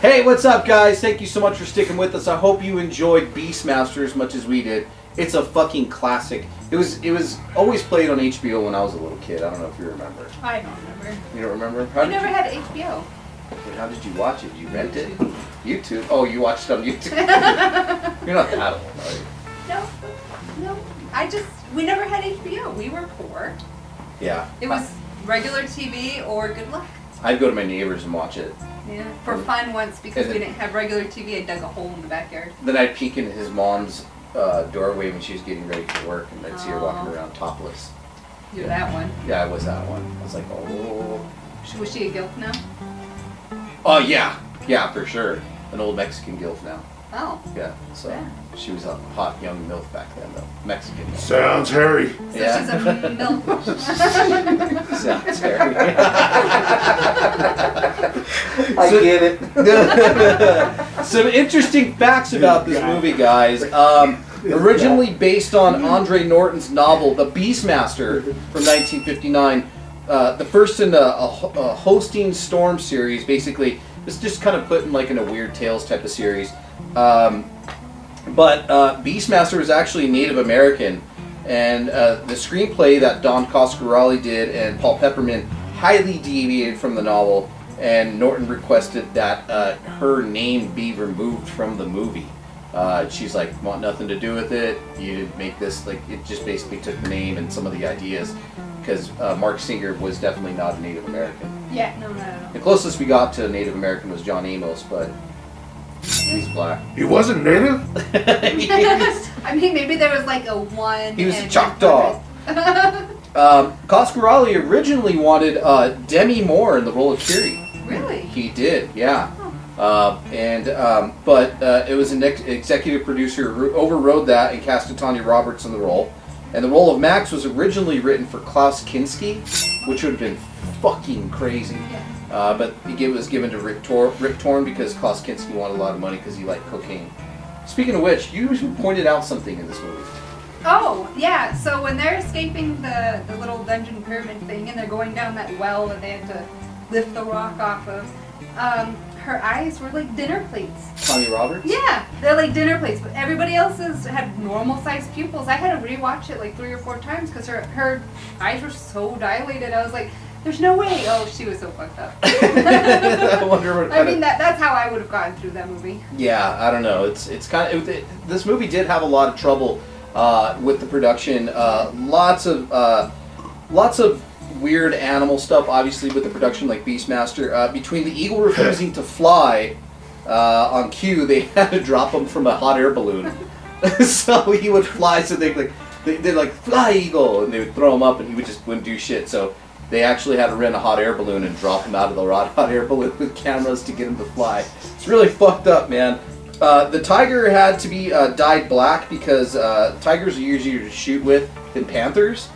Hey, what's up, guys? Thank you so much for sticking with us. I hope you enjoyed Beastmaster as much as we did. It's a fucking classic. It was always played on HBO when I was a little kid. I don't know if you remember. I don't remember. You don't remember? I never had HBO. How did you watch it? You rent it? YouTube? Oh, you watched it on YouTube? You're not that old, are you? No. We never had HBO. We were poor. Yeah. It was regular TV or good luck. I'd go to my neighbors and watch it. Yeah. For fun once because we didn't have regular TV. I dug a hole in the backyard. Then I'd peek in his mom's doorway when she was getting ready for work, and I'd see her walking around topless. You're that one. Yeah, I was that one. I was like, oh. Was she a gilf now? Oh, yeah. Yeah, for sure. An old Mexican gilf now. Oh. Yeah, so Yeah. she was a hot young MILF back then, though. Mexican MILF. Sounds hairy. So Yeah. she's a milk. Sounds hairy. I get it. Some interesting facts about this movie, guys. Originally based on Andre Norton's novel, The Beastmaster, from 1959. The first in a hosting storm series, basically. It's just kind of put in like in a Weird Tales type of series. But Beastmaster was actually Native American, and the screenplay that Don Coscarelli did and Paul Pepperman highly deviated from the novel, and Norton requested that her name be removed from the movie. She's like, want nothing to do with it. You didn't make this, like, it just basically took the name and some of the ideas, because Mark Singer was definitely not a Native American. Yeah, no. The closest we got to a Native American was John Amos, but he's black. He wasn't native? I mean, maybe there was like a 1. He was a Choctaw. Coscarelli originally wanted Demi Moore in the role of Kiri. Really? He did, yeah. But it was an executive producer who overrode that and casted Tanya Roberts in the role. And the role of Max was originally written for Klaus Kinski, which would have been fucking crazy. But it was given to Rip Torn because Klaus Kinski wanted a lot of money because he liked cocaine. Speaking of which, you pointed out something in this movie. Oh, yeah. So when they're escaping the little dungeon pyramid thing and they're going down that well that they had to lift the rock off of, her eyes were like dinner plates. Tanya Roberts? Yeah, they're like dinner plates, but everybody else's had normal sized pupils. I had to rewatch it like 3 or 4 times because her eyes were so dilated. I was like, there's no way. Oh, she was so fucked up. I wonder what. I mean, that's how I would have gotten through that movie. Yeah, I don't know. It's kind of this movie did have a lot of trouble with the production. Lots of weird animal stuff, obviously, with the production, like Beastmaster. Between the eagle refusing to fly on cue, they had to drop him from a hot air balloon, so he would fly. So they'd like fly eagle, and they would throw him up, and he wouldn't do shit. So they actually had to rent a hot air balloon and drop him out of the hot air balloon with cameras to get him to fly. It's really fucked up, man. The tiger had to be dyed black because tigers are easier to shoot with than panthers.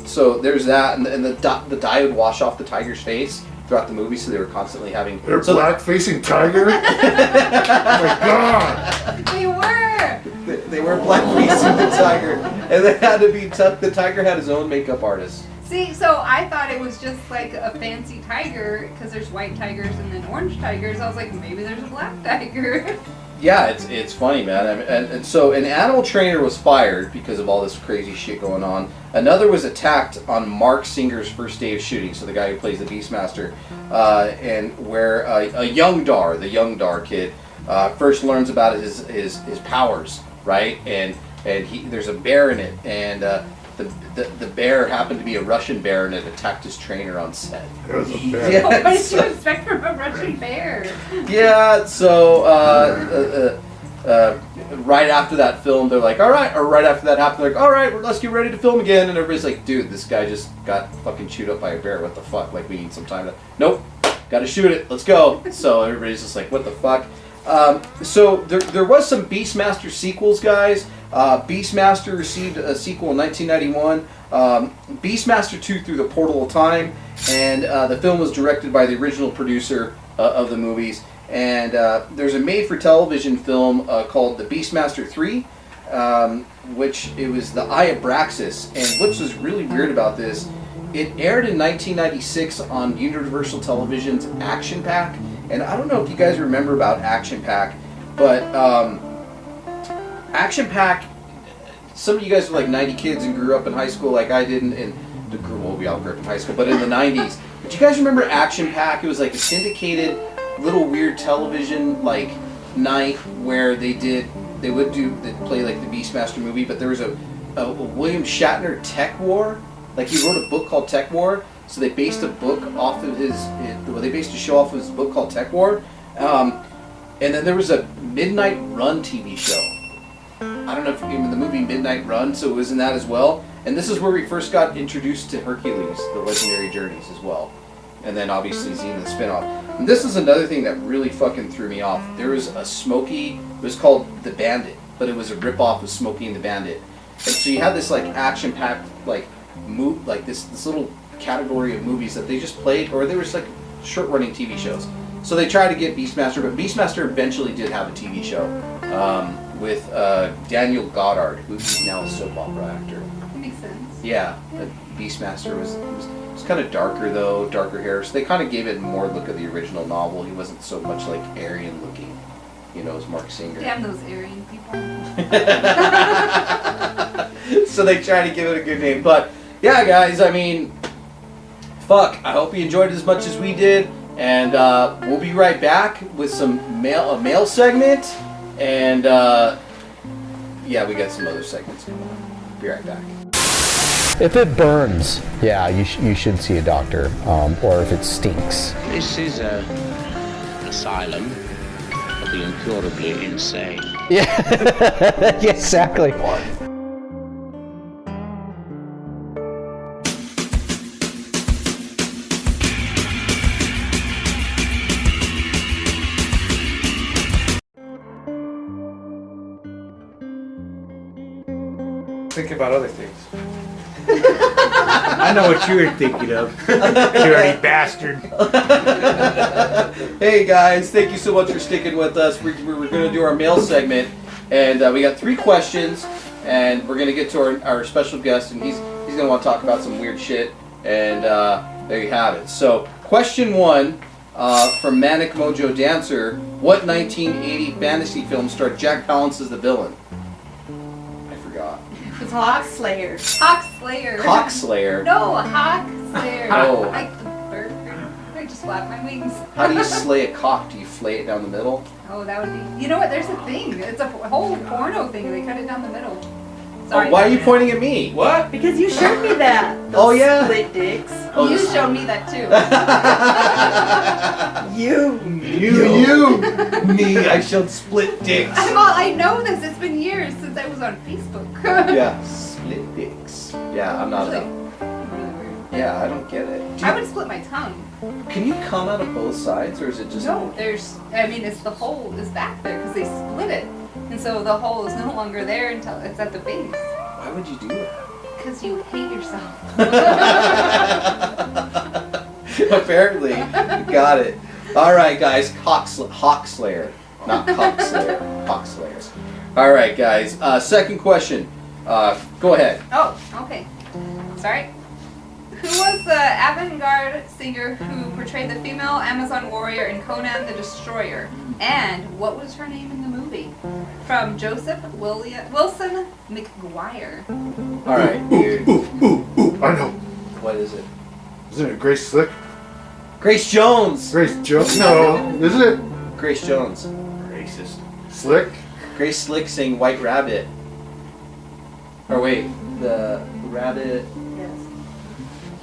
So there's that, and the dye would wash off the tiger's face throughout the movie, so they were constantly having... They're black-facing tiger? Oh my god! They were! They were black-facing the tiger, and they had to be... The tiger had his own makeup artist. See, so I thought it was just like a fancy tiger, because there's white tigers and then orange tigers. I was like, maybe there's a black tiger. Yeah, it's funny, man. And so an animal trainer was fired because of all this crazy shit going on. Another was attacked on Mark Singer's first day of shooting, so the guy who plays the Beastmaster, and where a young Dar, the young Dar kid, first learns about his powers, right? And there's a bear in it, and the bear happened to be a Russian bear, and it attacked his trainer on set. It was a bear. Yeah, What did you expect from a Russian bear? Yeah, so right after that film, they're like, all right, or right after that happened, they're like, all right, let's get ready to film again, and everybody's like, dude, this guy just got fucking chewed up by a bear, what the fuck, like, we need some time to, nope, gotta shoot it, let's go. So everybody's just like, what the fuck. So there was some Beastmaster sequels, guys. Beastmaster received a sequel in 1991, Beastmaster 2 Through the Portal of Time, and the film was directed by the original producer of the movies. And there's a made-for-television film called The Beastmaster 3, which it was the Eye of Braxis. And what was really weird about this, it aired in 1996 on Universal Television's Action Pack, And I don't know if you guys remember about Action Pack, but Action Pack, some of you guys were like 90 kids and grew up in high school like I did, well, we all grew up in high school, but in the 90s. But you guys remember Action Pack? It was like a syndicated little weird television like night where they'd play like the Beastmaster movie, but there was a William Shatner Tech War. Like he wrote a book called Tech War, so they based a book off of they based a show off of his book called Tech War. And then there was a Midnight Run TV show. I don't know if you remember the movie Midnight Run, so it was in that as well. And this is where we first got introduced to Hercules, the Legendary Journeys as well. And then obviously Xena the spinoff. And this is another thing that really fucking threw me off. There was a Smokey, it was called The Bandit, but it was a ripoff of Smokey and the Bandit. And so you had this like action-packed like this little category of movies that they just played, or they were just like short-running TV shows. So they tried to get Beastmaster, but Beastmaster eventually did have a TV show with Daniel Goddard, who's now a soap opera actor. That makes sense. Yeah, Beastmaster was kind of darker though, darker hair. So they kind of gave it more look of the original novel. He wasn't so much like Aryan looking, as Mark Singer. Damn those Aryan people. So they tried to give it a good name, but yeah, guys. I mean, fuck. I hope you enjoyed it as much as we did, and we'll be right back with a mail segment, and yeah, we got some other segments coming up. Be right back. If it burns, yeah, you should see a doctor, or if it stinks. This is an asylum for the incurably insane. Yeah, yeah, exactly. Think about other things. I know what you were thinking of. Dirty bastard. Hey guys, thank you so much for sticking with us. We're going to do our mail segment, and we got 3 questions, and we're going to get to our special guest, and he's going to want to talk about some weird shit, and there you have it. So, question 1 from Manic Mojo Dancer: what 1980 fantasy film starred Jack Palance as the villain? I forgot. It's Hawk Slayer. Hawk Slayer. Cock Slayer. No, Hawk Slayer. Oh. Like the bird. I just flap my wings. How do you slay a cock? Do you flay it down the middle? Oh, that would be. You know what? There's a thing. It's a whole porno thing. They cut it down the middle. Sorry. Why are you pointing at me? What? Because you showed me that. Those Oh, yeah? Split dicks. Oh, You this- showed me that too. You. You, me. I showed split dicks. I know this. It's been years since I was on Facebook. Yeah, split dicks. Yeah, I'm not. Really, really weird. Yeah, I don't get it. I would split my tongue. Can you come out of both sides, or is it just? No, it's the hole is back there because they split it. And so the hole is no longer there until it's at the base. Why would you do that? Because you hate yourself. Apparently, got it. All right, guys, Hawk Slayer, not Cock Slayer. Hawk Slayer. All right, guys. Second question. Go ahead. Oh, okay. Sorry. Who was the avant-garde singer who portrayed the female Amazon warrior in Conan the Destroyer? And what was her name in the movie? From Joseph Wilson McGuire. All right, dude. Ooh, I know. What is it? Isn't it Grace Slick? Grace Jones. Grace Jones? No, isn't it? Grace Jones. Racist. Slick? Grace Slick sang White Rabbit. Or wait, the rabbit. Yes.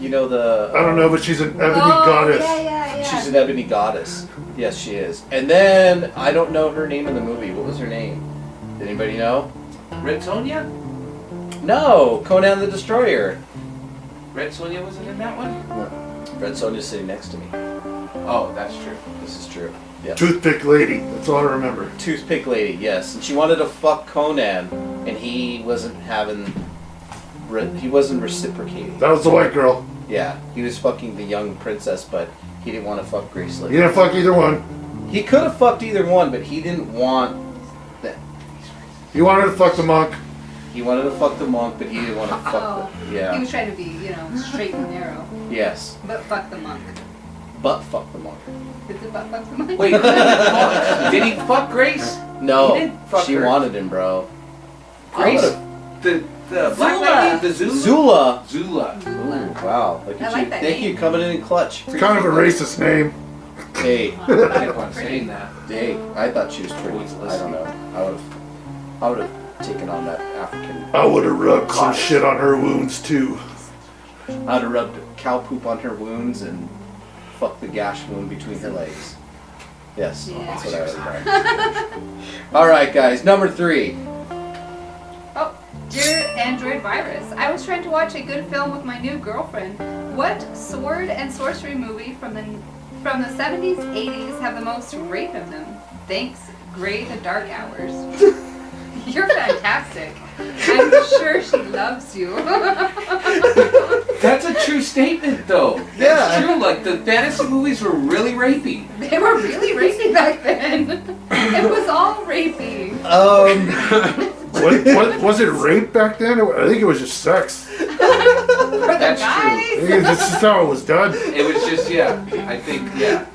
You know the. I don't know, but she's an ebony Oh, goddess. yeah. She's an ebony goddess. Yes, she is. And then I don't know her name in the movie. What was her name? Did anybody know? Red Sonja? No, Conan the Destroyer. Red Sonja wasn't in that one? Red Sonja's sitting next to me. Oh, that's true. This is true. Yes. Toothpick lady. That's all I remember. Toothpick lady. Yes, and she wanted to fuck Conan, and he wasn't reciprocating. That was the white girl. Yeah, he was fucking the young princess, but he didn't want to fuck Grace Slick. You didn't fuck either one. He could have fucked either one, but he didn't want that. You wanted to fuck the monk. He wanted to fuck the monk, but he didn't want to fuck Oh, the. Yeah. He was trying to be, straight and narrow. Yes. But fuck the monk. butt fuck the monk. Is it butt fuck the monk? Wait, did he fuck Grace? No, He did fuck she her. wanted him, bro. Grace, the black lady, the Zula. Zula. Zula. Ooh, wow. Look I at like you. that Thank name. you coming in clutch. It's kind of a racist name. Hey, I kept on saying that. hey, I thought she was pretty. Always I don't know. I would have taken on that African. I would have rubbed some shit on her wounds too. I would have rubbed cow poop on her wounds and fucked the gash wound between her legs. Yes, that's what I would have done. All right, guys. Number 3. Oh, dear Android virus. I was trying to watch a good film with my new girlfriend. What sword and sorcery movie from the 70s, 80s have the most rape in them? Thanks, Grey the Dark Hours. You're fantastic. I'm sure she loves you. That's a true statement, though. Yeah. That's true. Like, the fantasy movies were really rapey. They were really rapey back then. It was all rapey. What was it rape back then? I think it was just sex. For the That's I guys. think that's just how it was done. It was just, yeah. I think, yeah.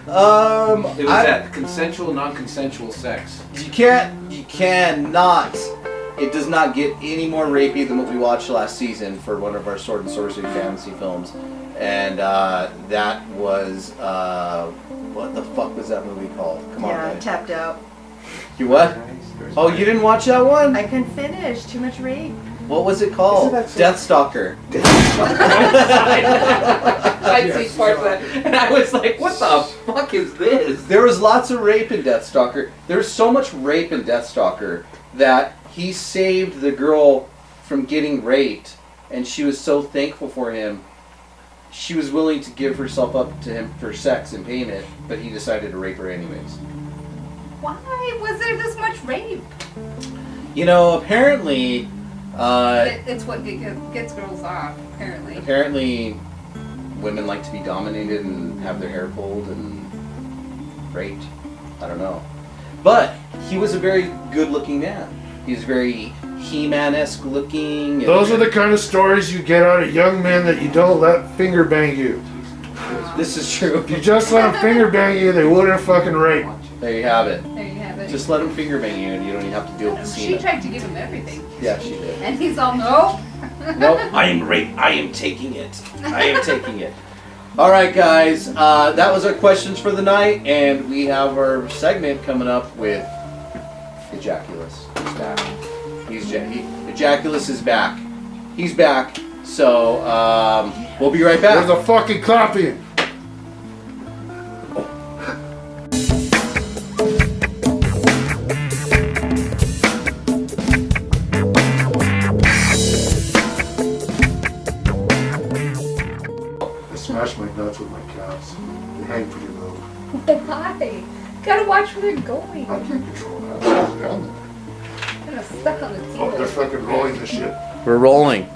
It was that consensual, non-consensual sex. You cannot. It does not get any more rapey than what we watched last season for one of our sword and sorcery fantasy films, and that was what the fuck was that movie called? Come on, Yeah, man. tapped out. You what? Oh, you didn't watch that one? I couldn't finish. Too much rape. What was it called? Deathstalker. I'd see parts of that, and I was like, what the fuck is this? There was lots of rape in Deathstalker. There was so much rape in Deathstalker that he saved the girl from getting raped, and she was so thankful for him. She was willing to give herself up to him for sex and payment, but he decided to rape her anyways. Why was there this much rape? You know, apparently, It's what gets girls off, apparently. apparently, women like to be dominated and have their hair pulled and raped. I don't know. But he was a very good-looking man. He was very He-Man-esque looking. And Those are the kind of stories you get out of young men that you don't let finger bang you. This is true. If you just let them finger bang you, they wouldn't fucking rape. There you have it. There you have it. Just let him finger bang you, and you don't even have to deal with the She scene. tried to give him everything. Yeah, she did. And he's all, no. Nope. I am taking it. I am taking it. All right, guys. That was our questions for the night, and we have our segment coming up with Ejaculus. He's back. Ejaculus is back. He's back. So we'll be right back. There's a fucking copy. I smash my nuts with my calves. They hang pretty low. Why? Gotta watch where they're going. I can't control that. It's down there. Kind of stuck on the Oh, they're table. fucking rolling this shit. We're rolling.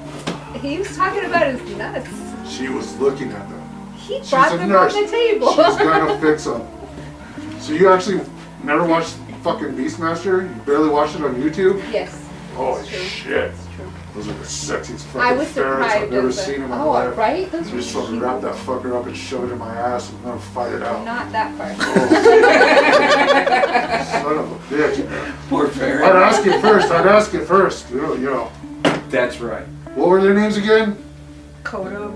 He was talking about his nuts. She was looking at them. He She's brought a them nurse. on the table. She's gonna fix them. So you actually never watched fucking Beastmaster? You barely watched it on YouTube? Yes. Holy it's true. shit. It's true. Those are the sexiest I fucking was ferrets surprised. I've ever seen in my Oh, life. right? Those I were just fucking huge. wrap that fucker up and shove it in my ass and then fight it out. Not that far. Son of a bitch. Poor ferret. I'd ask it first. You know. That's right. What were their names again? Kodo.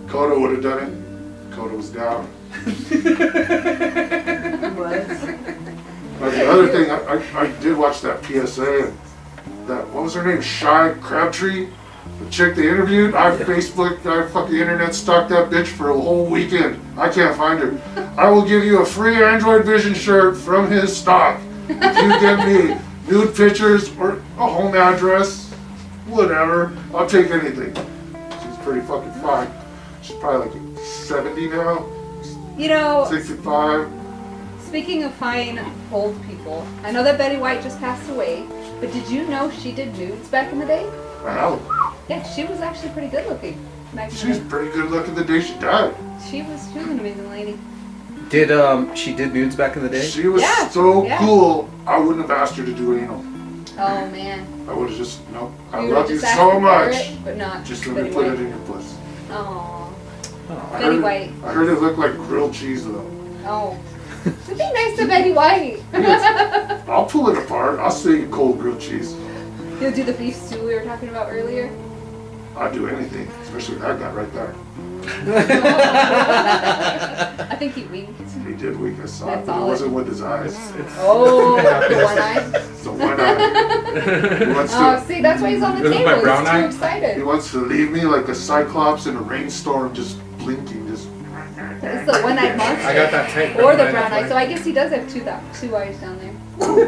Kodo would have done it. Kodo was down. Was. The other thing, I did watch that PSA and that, what was her name? Shy Crabtree? The chick they interviewed? I fucking internet stalked that bitch for a whole weekend. I can't find her. I will give you a free Androidvision shirt from his stock if you give me nude pictures or a home address, whatever. I'll take anything. She's pretty fucking fine. She's probably like 70 now, You know, 65. speaking of fine old people, I know that Betty White just passed away, but did you know she did nudes back in the day? Wow. Yeah, she was actually pretty good looking back in She was the day. pretty good looking the day she died. She was an amazing lady. Did she did nudes back in the day? She was Yeah, so yeah. cool, I wouldn't have asked her to do anal. Oh man. I would have just, no, I You love were you just so asking for much. it, but not Just let me Betty put White. it in your puss. Aw. Betty White. I heard it looked like grilled cheese though. Oh. So be nice to Betty White. I'll pull it apart. I'll still eat cold grilled cheese. You'll do the beef stew we were talking about earlier. I'd do anything, especially with that guy right there. I think he winked. He did wink. I saw it, That's but it all wasn't with his eyes. Oh, the one eye. So one eye. He wants Oh, to. see, that's why he's on the This is table. my He's brown too eye? He excited. wants to leave me like a cyclops in a rainstorm, just blinking, just. It's the one-eyed monster. I got that tape. Or the brown eye. So I guess he does have two eyes down there.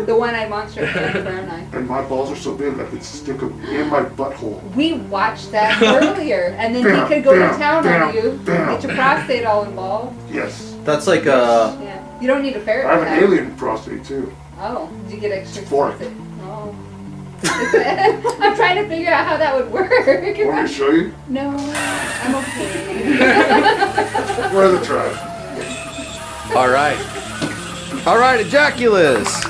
The one-eyed monster and the brown eye. And my balls are so big I could stick them in my butthole. We watched that earlier, and then Bam, he could go bam, to town bam, on you, bam. get your prostate all involved. Yes. That's like Yeah, you don't need a ferret. I have for an that. alien prostate too. Oh, did you get extra? Four. Oh. I'm trying to figure out how that would work. Want me to show you? No, I'm okay. We're the tribe. All right, ejaculus.